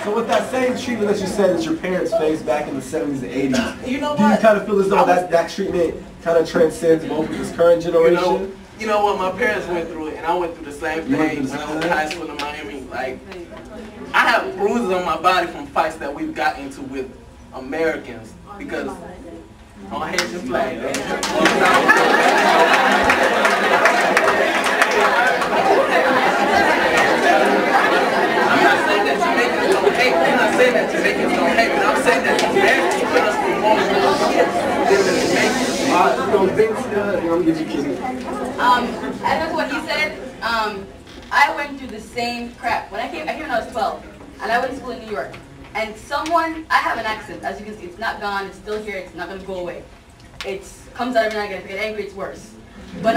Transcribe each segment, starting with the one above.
So with that same treatment that you said that your parents faced back in the 70s and 80s, you know do you kind of feel as though that treatment kind of transcends both of this current generation? You know what, my parents went through it, and I went through the same thing when I was in high school in Miami. Like, I have bruises on my body from fights that we've got into with Americans because on Haitian flag. I'm not saying that Jamaicans don't hate. I'm not saying that Jamaicans don't hate, but I'm saying that Americans put us through more shit than the Jamaicans. I know what he said. I went through the same crap. When I came when I was 12, and I went to school in New York. And I have an accent, as you can see, it's not gone, it's still here, it's not going to go away. It comes out every now and again. If I get angry, it's worse. But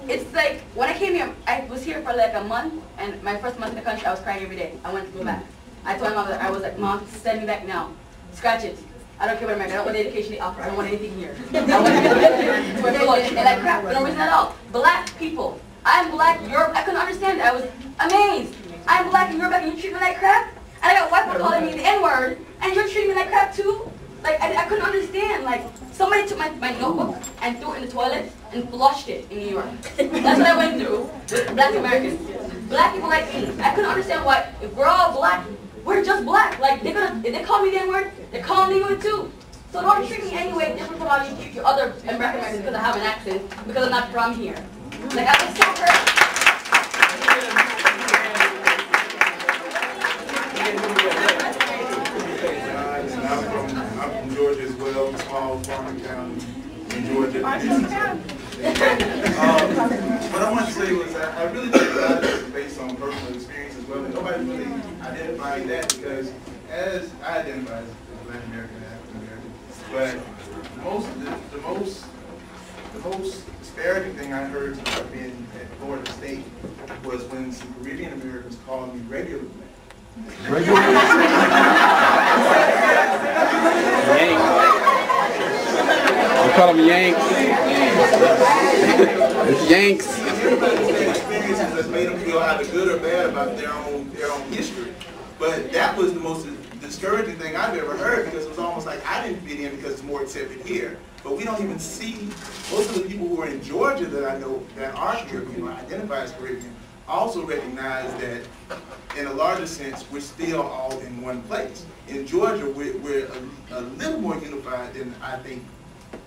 it's like, when I came here, I was here for like a month, and my first month in the country, I was crying every day. I wanted to go back. I told my mom, I was like, Mom, send me back now. Scratch it. I don't care what America, I don't want the education they offer, I don't want anything here. I want to go to college, and like crap, for no reason at all. Black people, I'm black, I couldn't understand it, I was amazed. I'm black and you're black and you treat me like crap? And I got white people calling me the N-word, and you're treating me like crap too? Like, I couldn't understand. Like, somebody took my notebook and threw it in the toilet and flushed it in New York. That's what I went through with black Americans. Black people like me. I couldn't understand why, if we're all black, we're just black. Like, if they call me the N-word, they're calling me it too. So don't treat me any way different from how you treat your other black Americans because I have an accent, because I'm not from here. Like, I was so hurt. I'm from Georgia as well, small farming town in Georgia. What I wanted to say was I really think a lot of this is based on personal experience as well, and nobody really identified that because as I identify as Black American and African American, but the most disparaging thing I heard since I've been at Florida State was when some Caribbean Americans called me regular black. Regular? Yanks. We call them Yanks. It's Yanks. Experiences that's made them feel either good or bad about their own history. But that was the most discouraging thing I've ever heard because it was almost like I didn't fit in because it's more accepted here. But we don't even see most of the people who are in Georgia that I know that are Caribbean or identify as Caribbean also recognize that in a larger sense, we're still all in one place. In Georgia, we're a little more unified than I think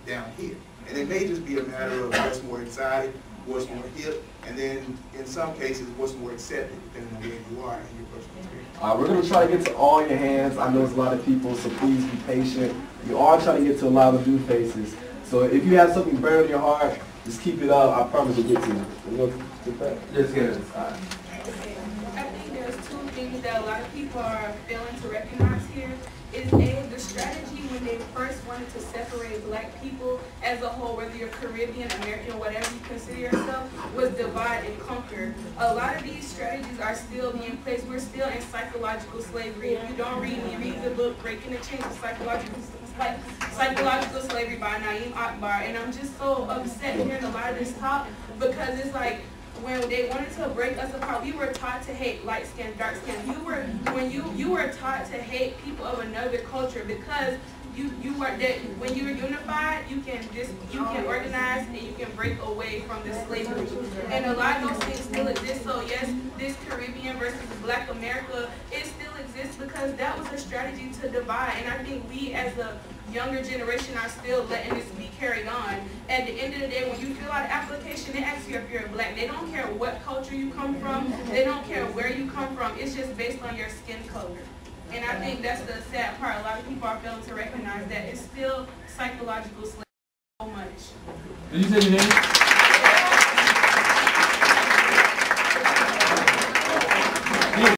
down here. And it may just be a matter of what's more exciting, what's more hip, and then in some cases, what's more accepted depending on where you are in your personal experience. We're going to try to get to all your hands. I know it's a lot of people, so please be patient. You are trying to get to a lot of new faces. So if you have something burning in your heart, just keep it up. I promise we'll get to you. Just get it. I think there's two things that a lot of people are failing to recognize here. Is A, the strategy when they first wanted to separate black people as a whole, whether you're Caribbean, American, whatever you consider yourself, was divide and conquer. A lot of these strategies are still being placed. We're still in psychological slavery. If you don't read me, read the book Breaking the Chains of Psychological Slavery by Naeem Akbar. And I'm just so upset hearing a lot of this talk because it's like, when they wanted to break us apart, we were taught to hate light skin, dark skin. You were taught to hate people of another culture because when you were unified, you can organize and you can break away from this slavery. And a lot of those things still exist. So yes, this Caribbean versus Black America, it still exists because that was a strategy to divide. And I think we as a younger generation are still letting this be carried on. At the end of the day, when you fill out an application, they ask you if you're black. They don't care what culture you come from. They don't care where you come from. It's just based on your skin color. And I think that's the sad part. A lot of people are failing to recognize that it's still psychological slavery so much. Did you say your name?